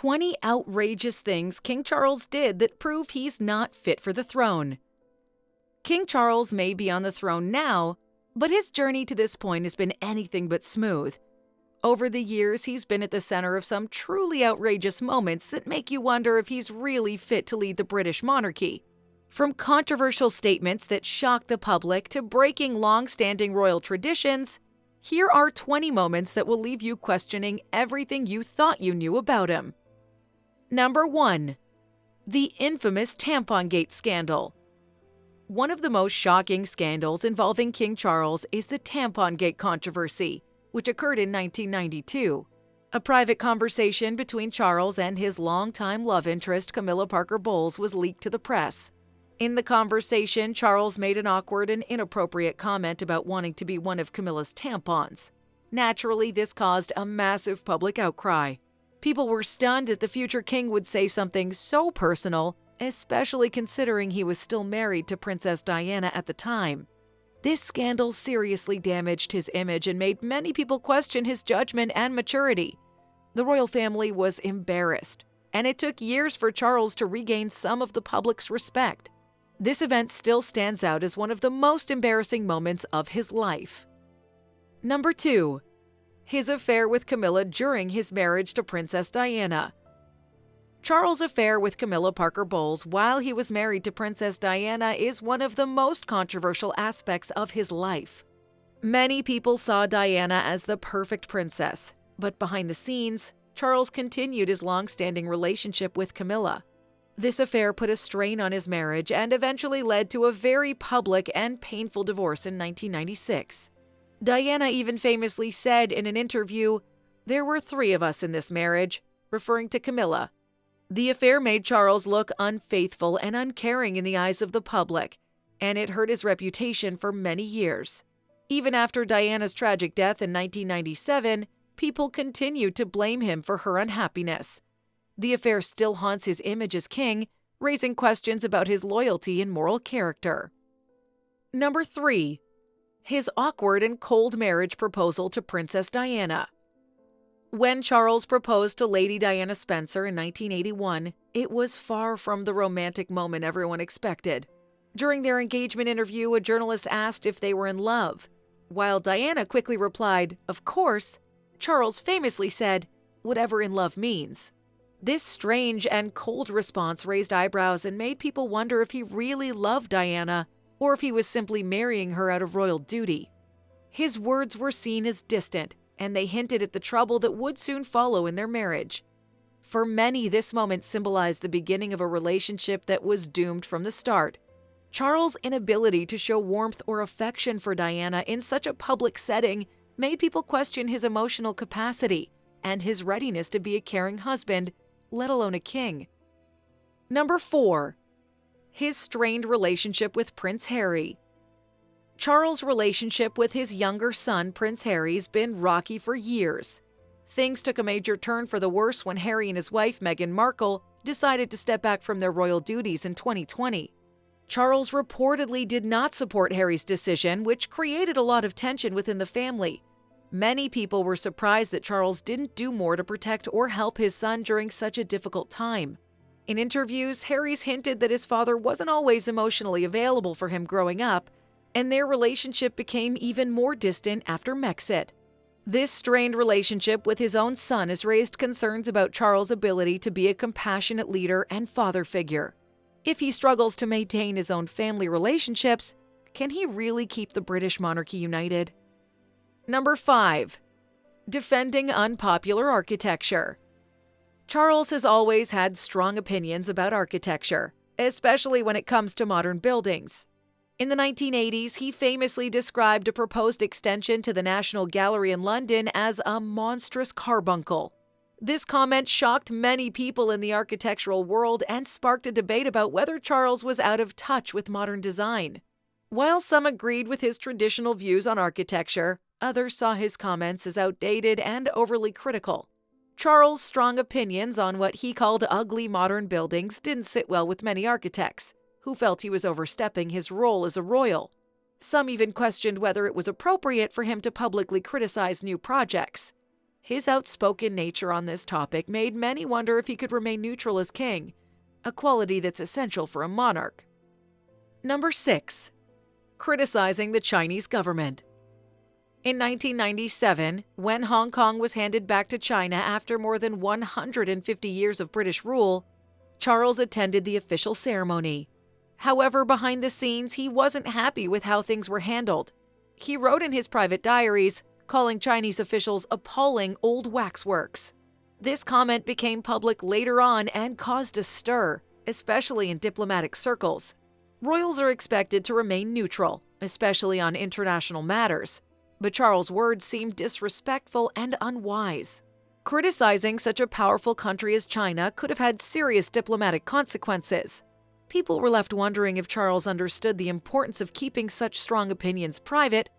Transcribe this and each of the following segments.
20 outrageous things King Charles did that prove he's not fit for the throne. King Charles may be on the throne now, but his journey to this point has been anything but smooth. Over the years, he's been at the center of some truly outrageous moments that make you wonder if he's really fit to lead the British monarchy. From controversial statements that shock the public to breaking long-standing royal traditions, here are 20 moments that will leave you questioning everything you thought you knew about him. Number 1. The infamous Tampon Gate scandal. One of the most shocking scandals involving King Charles is the Tampon Gate controversy, which occurred in 1992. A private conversation between Charles and his longtime love interest Camilla Parker Bowles was leaked to the press. In the conversation, Charles made an awkward and inappropriate comment about wanting to be one of Camilla's tampons. Naturally, this caused a massive public outcry. People were stunned that the future king would say something so personal, especially considering he was still married to Princess Diana at the time. This scandal seriously damaged his image and made many people question his judgment and maturity. The royal family was embarrassed, and it took years for Charles to regain some of the public's respect. This event still stands out as one of the most embarrassing moments of his life. Number 2. His affair with Camilla during his marriage to Princess Diana. Charles' affair with Camilla Parker Bowles while he was married to Princess Diana is one of the most controversial aspects of his life. Many people saw Diana as the perfect princess, but behind the scenes, Charles continued his long-standing relationship with Camilla. This affair put a strain on his marriage and eventually led to a very public and painful divorce in 1996. Diana even famously said in an interview, "There were 3 of us in this marriage," referring to Camilla. The affair made Charles look unfaithful and uncaring in the eyes of the public, and it hurt his reputation for many years. Even after Diana's tragic death in 1997, people continued to blame him for her unhappiness. The affair still haunts his image as king, raising questions about his loyalty and moral character. Number 3. His awkward and cold marriage proposal to Princess Diana. When Charles proposed to Lady Diana Spencer in 1981, it was far from the romantic moment everyone expected. During their engagement interview, a journalist asked if they were in love. While Diana quickly replied, "Of course," Charles famously said, "Whatever in love means." This strange and cold response raised eyebrows and made people wonder if he really loved Diana or if he was simply marrying her out of royal duty. His words were seen as distant, and they hinted at the trouble that would soon follow in their marriage. For many, this moment symbolized the beginning of a relationship that was doomed from the start. Charles' inability to show warmth or affection for Diana in such a public setting made people question his emotional capacity and his readiness to be a caring husband, let alone a king. Number 4. His strained relationship with Prince Harry. Charles' relationship with his younger son, Prince Harry, has been rocky for years. Things took a major turn for the worse when Harry and his wife, Meghan Markle, decided to step back from their royal duties in 2020. Charles reportedly did not support Harry's decision, which created a lot of tension within the family. Many people were surprised that Charles didn't do more to protect or help his son during such a difficult time. In interviews, Harry's hinted that his father wasn't always emotionally available for him growing up, and their relationship became even more distant after Megxit. This strained relationship with his own son has raised concerns about Charles' ability to be a compassionate leader and father figure. If he struggles to maintain his own family relationships, can he really keep the British monarchy united? Number 5. Defending unpopular architecture. Charles has always had strong opinions about architecture, especially when it comes to modern buildings. In the 1980s, he famously described a proposed extension to the National Gallery in London as a monstrous carbuncle. This comment shocked many people in the architectural world and sparked a debate about whether Charles was out of touch with modern design. While some agreed with his traditional views on architecture, others saw his comments as outdated and overly critical. Charles' strong opinions on what he called ugly modern buildings didn't sit well with many architects, who felt he was overstepping his role as a royal. Some even questioned whether it was appropriate for him to publicly criticize new projects. His outspoken nature on this topic made many wonder if he could remain neutral as king, a quality that's essential for a monarch. Number 6. Criticizing the Chinese government. In 1997, when Hong Kong was handed back to China after more than 150 years of British rule, Charles attended the official ceremony. However, behind the scenes, he wasn't happy with how things were handled. He wrote in his private diaries, calling Chinese officials appalling old waxworks. This comment became public later on and caused a stir, especially in diplomatic circles. Royals are expected to remain neutral, especially on international matters, but Charles' words seemed disrespectful and unwise. Criticizing such a powerful country as China could have had serious diplomatic consequences. People were left wondering if Charles understood the importance of keeping such strong opinions private,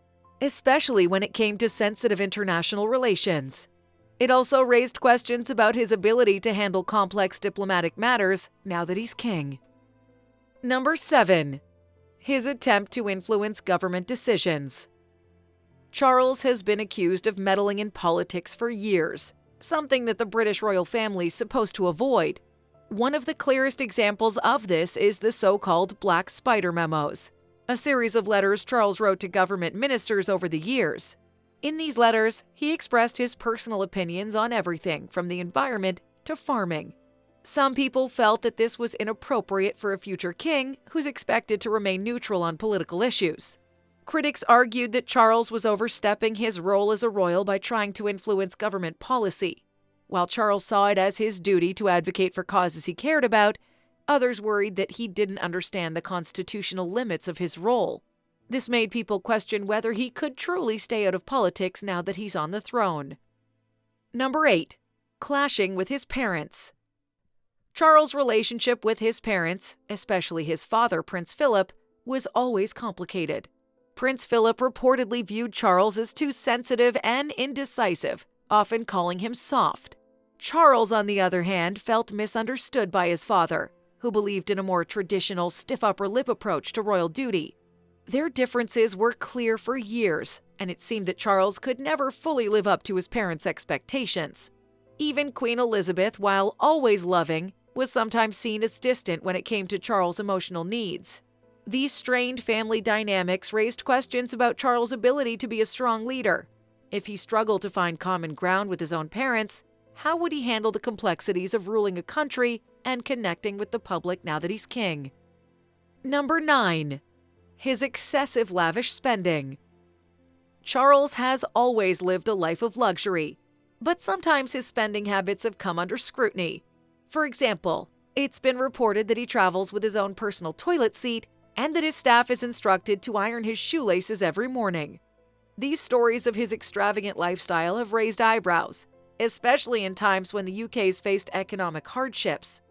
especially when it came to sensitive international relations. It also raised questions about his ability to handle complex diplomatic matters now that he's king. Number 7. His attempt to influence government decisions. Charles has been accused of meddling in politics for years, something that the British royal family is supposed to avoid. One of the clearest examples of this is the so-called Black Spider memos, a series of letters Charles wrote to government ministers over the years. In these letters, he expressed his personal opinions on everything from the environment to farming. Some people felt that this was inappropriate for a future king who's expected to remain neutral on political issues. Critics argued that Charles was overstepping his role as a royal by trying to influence government policy. While Charles saw it as his duty to advocate for causes he cared about, others worried that he didn't understand the constitutional limits of his role. This made people question whether he could truly stay out of politics now that he's on the throne. Number 8. Clashing with his parents. Charles' relationship with his parents, especially his father, Prince Philip, was always complicated. Prince Philip reportedly viewed Charles as too sensitive and indecisive, often calling him soft. Charles, on the other hand, felt misunderstood by his father, who believed in a more traditional stiff upper lip approach to royal duty. Their differences were clear for years, and it seemed that Charles could never fully live up to his parents' expectations. Even Queen Elizabeth, while always loving, was sometimes seen as distant when it came to Charles' emotional needs. These strained family dynamics raised questions about Charles' ability to be a strong leader. If he struggled to find common ground with his own parents, how would he handle the complexities of ruling a country and connecting with the public now that he's king? Number 9. His excessive lavish spending. Charles has always lived a life of luxury, but sometimes his spending habits have come under scrutiny. For example, it's been reported that he travels with his own personal toilet seat and that his staff is instructed to iron his shoelaces every morning. These stories of his extravagant lifestyle have raised eyebrows, especially in times when the UK's faced economic hardships.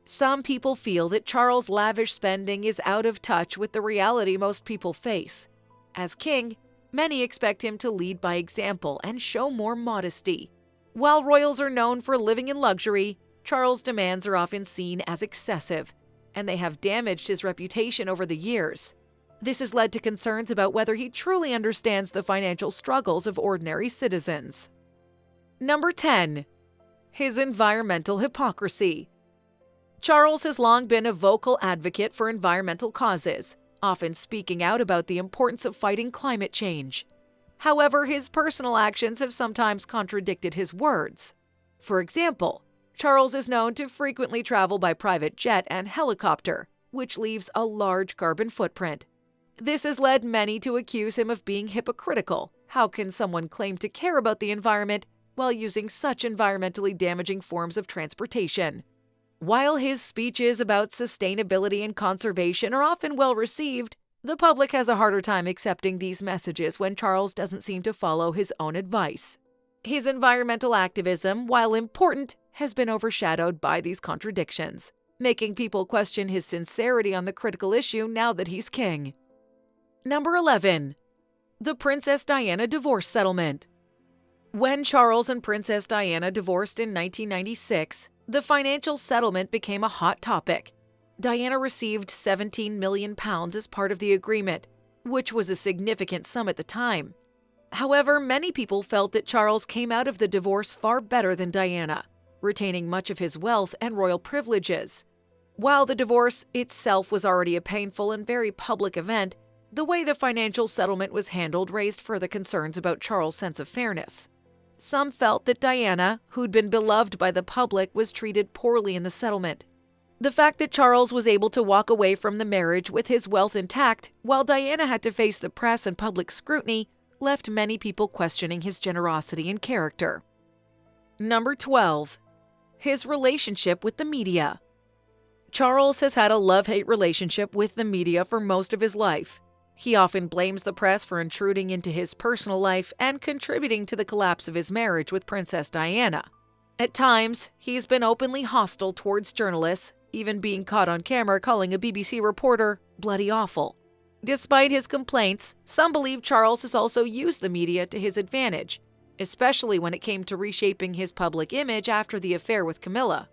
Some people feel that Charles' lavish spending is out of touch with the reality most people face. As king, many expect him to lead by example and show more modesty. While royals are known for living in luxury, Charles' demands are often seen as excessive, and they have damaged his reputation over the years. This has led to concerns about whether he truly understands the financial struggles of ordinary citizens. Number 10. His environmental hypocrisy. Charles has long been a vocal advocate for environmental causes, often speaking out about the importance of fighting climate change. However, his personal actions have sometimes contradicted his words. For example, Charles is known to frequently travel by private jet and helicopter, which leaves a large carbon footprint. This has led many to accuse him of being hypocritical. How can someone claim to care about the environment while using such environmentally damaging forms of transportation? While his speeches about sustainability and conservation are often well received, the public has a harder time accepting these messages when Charles doesn't seem to follow his own advice. His environmental activism, while important, has been overshadowed by these contradictions, making people question his sincerity on the critical issue now that he's king. Number 11. The Princess Diana divorce settlement. When Charles and Princess Diana divorced in 1996, the financial settlement became a hot topic. Diana received £17 million as part of the agreement, which was a significant sum at the time. However, many people felt that Charles came out of the divorce far better than Diana, retaining much of his wealth and royal privileges. While the divorce itself was already a painful and very public event, the way the financial settlement was handled raised further concerns about Charles' sense of fairness. Some felt that Diana, who'd been beloved by the public, was treated poorly in the settlement. The fact that Charles was able to walk away from the marriage with his wealth intact, while Diana had to face the press and public scrutiny, left many people questioning his generosity and character. Number 12. His relationship with the media. Charles has had a love-hate relationship with the media for most of his life. He often blames the press for intruding into his personal life and contributing to the collapse of his marriage with Princess Diana. At times, he's been openly hostile towards journalists, even being caught on camera calling a BBC reporter bloody awful. Despite his complaints, some believe Charles has also used the media to his advantage, especially when it came to reshaping his public image after the affair with Camilla.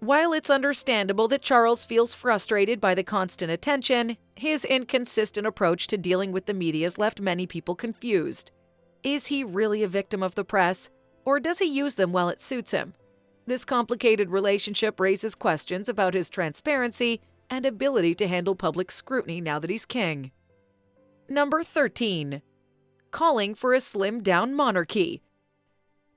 While it's understandable that Charles feels frustrated by the constant attention, his inconsistent approach to dealing with the media has left many people confused. Is he really a victim of the press, or does he use them while it suits him? This complicated relationship raises questions about his transparency and ability to handle public scrutiny now that he's king. Number 13. Calling for a slimmed-down monarchy.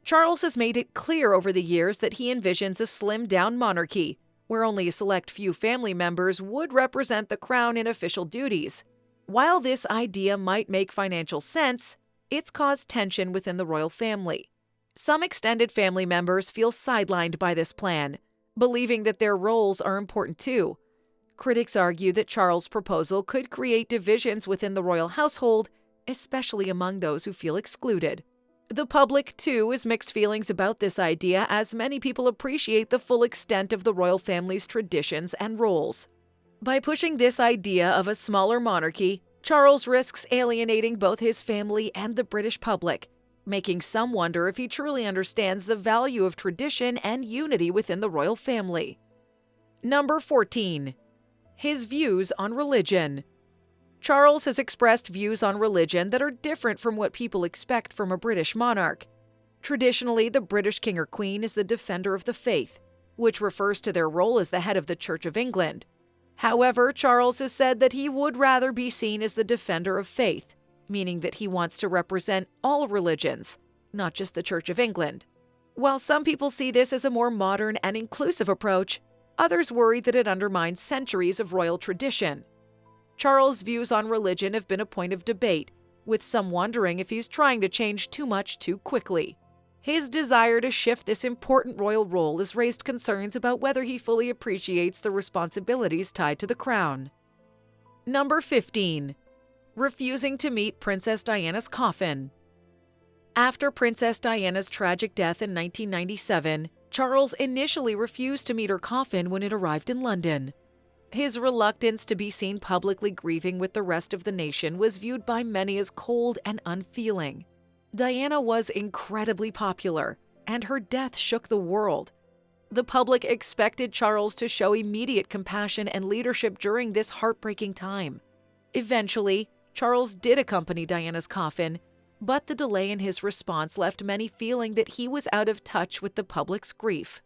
Charles has made it clear over the years that he envisions a slimmed-down monarchy, where only a select few family members would represent the crown in official duties. While this idea might make financial sense, it's caused tension within the royal family. Some extended family members feel sidelined by this plan, believing that their roles are important too. Critics argue that Charles' proposal could create divisions within the royal household, especially among those who feel excluded. The public, too, has mixed feelings about this idea, as many people appreciate the full extent of the royal family's traditions and roles. By pushing this idea of a smaller monarchy, Charles risks alienating both his family and the British public, making some wonder if he truly understands the value of tradition and unity within the royal family. Number 14. His views on religion. Charles has expressed views on religion that are different from what people expect from a British monarch. Traditionally, the British king or queen is the defender of the faith, which refers to their role as the head of the Church of England. However, Charles has said that he would rather be seen as the defender of faith, meaning that he wants to represent all religions, not just the Church of England. While some people see this as a more modern and inclusive approach, others worry that it undermines centuries of royal tradition. Charles' views on religion have been a point of debate, with some wondering if he's trying to change too much too quickly. His desire to shift this important royal role has raised concerns about whether he fully appreciates the responsibilities tied to the crown. Number 15. Refusing to meet Princess Diana's coffin. After Princess Diana's tragic death in 1997, Charles initially refused to meet her coffin when it arrived in London. His reluctance to be seen publicly grieving with the rest of the nation was viewed by many as cold and unfeeling. Diana was incredibly popular, and her death shook the world. The public expected Charles to show immediate compassion and leadership during this heartbreaking time. Eventually, Charles did accompany Diana's coffin, but the delay in his response left many feeling that he was out of touch with the public's grief.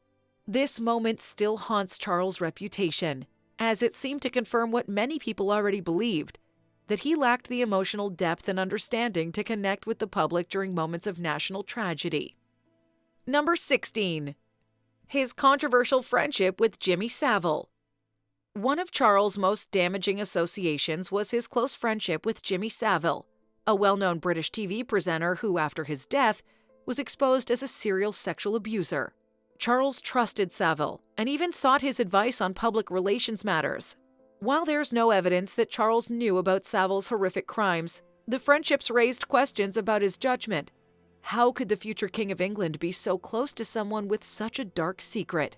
This moment still haunts Charles' reputation, as it seemed to confirm what many people already believed, that he lacked the emotional depth and understanding to connect with the public during moments of national tragedy. Number 16. His controversial friendship with Jimmy Saville. One of Charles' most damaging associations was his close friendship with Jimmy Saville, a well-known British TV presenter who, after his death, was exposed as a serial sexual abuser. Charles trusted Saville and even sought his advice on public relations matters. While there's no evidence that Charles knew about Saville's horrific crimes, the friendships raised questions about his judgment. How could the future King of England be so close to someone with such a dark secret?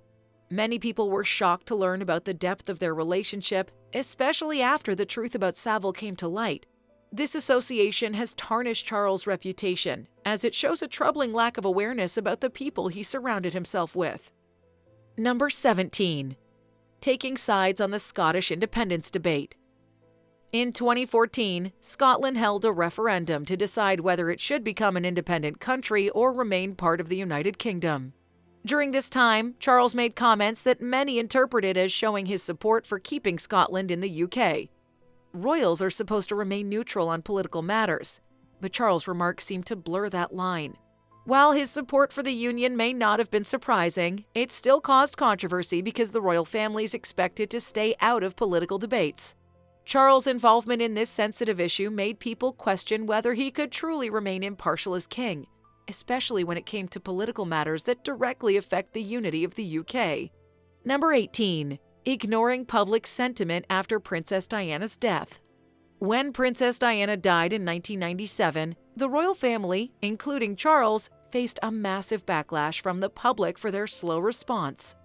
Many people were shocked to learn about the depth of their relationship, especially after the truth about Saville came to light. This association has tarnished Charles' reputation, as it shows a troubling lack of awareness about the people he surrounded himself with. Number 17. Taking sides on the Scottish independence debate. In 2014, Scotland held a referendum to decide whether it should become an independent country or remain part of the United Kingdom. During this time, Charles made comments that many interpreted as showing his support for keeping Scotland in the UK. Royals are supposed to remain neutral on political matters, but Charles' remarks seem to blur that line. While his support for the Union may not have been surprising, it still caused controversy because the royal family is expected to stay out of political debates. Charles' involvement in this sensitive issue made people question whether he could truly remain impartial as king, especially when it came to political matters that directly affect the unity of the UK. Number 18. Ignoring public sentiment after Princess Diana's death. When Princess Diana died in 1997, the royal family, including Charles, faced a massive backlash from the public for their slow response.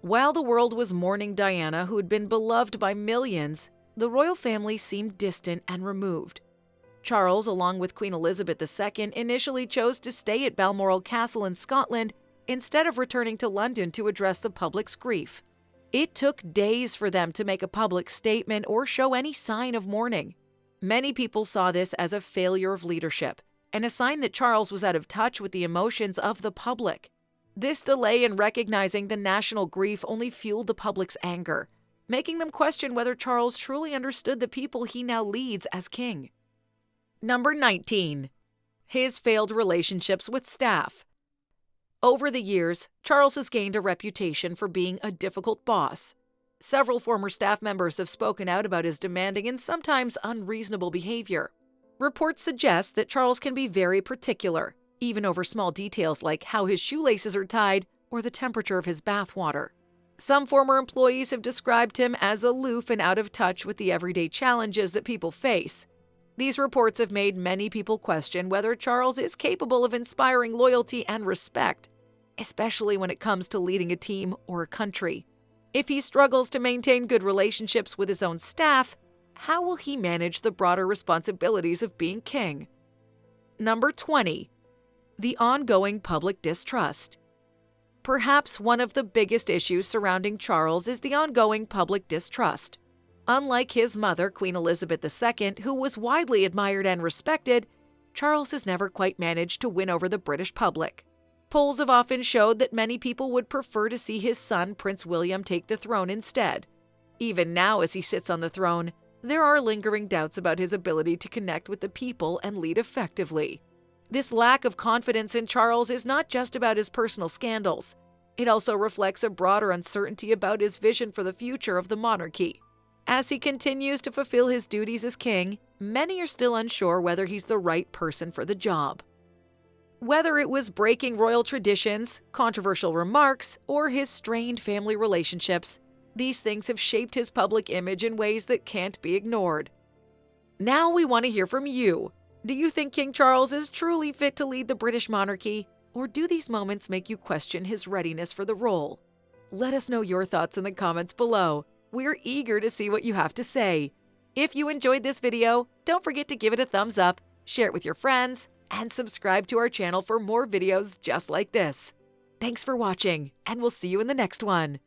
While the world was mourning Diana, who had been beloved by millions, the royal family seemed distant and removed. Charles, along with Queen Elizabeth II, initially chose to stay at Balmoral Castle in Scotland instead of returning to London to address the public's grief. It took days for them to make a public statement or show any sign of mourning. Many people saw this as a failure of leadership and a sign that Charles was out of touch with the emotions of the public. This delay in recognizing the national grief only fueled the public's anger, making them question whether Charles truly understood the people he now leads as king. Number 19. His failed relationships with staff. Over the years, Charles has gained a reputation for being a difficult boss. Several former staff members have spoken out about his demanding and sometimes unreasonable behavior. Reports suggest that Charles can be very particular, even over small details like how his shoelaces are tied or the temperature of his bath water. Some former employees have described him as aloof and out of touch with the everyday challenges that people face. These reports have made many people question whether Charles is capable of inspiring loyalty and respect, especially when it comes to leading a team or a country. If he struggles to maintain good relationships with his own staff, how will he manage the broader responsibilities of being king? Number 20. The ongoing public distrust. Perhaps one of the biggest issues surrounding Charles is the ongoing public distrust. Unlike his mother, Queen Elizabeth II, who was widely admired and respected, Charles has never quite managed to win over the British public. Polls have often showed that many people would prefer to see his son, Prince William, take the throne instead. Even now, as he sits on the throne, there are lingering doubts about his ability to connect with the people and lead effectively. This lack of confidence in Charles is not just about his personal scandals. It also reflects a broader uncertainty about his vision for the future of the monarchy. As he continues to fulfill his duties as king, many are still unsure whether he's the right person for the job. Whether it was breaking royal traditions, controversial remarks, or his strained family relationships, these things have shaped his public image in ways that can't be ignored. Now we want to hear from you. Do you think King Charles is truly fit to lead the British monarchy, or do these moments make you question his readiness for the role? Let us know your thoughts in the comments below. We're eager to see what you have to say. If you enjoyed this video, don't forget to give it a thumbs up, share it with your friends, and subscribe to our channel for more videos just like this. Thanks for watching, and we'll see you in the next one.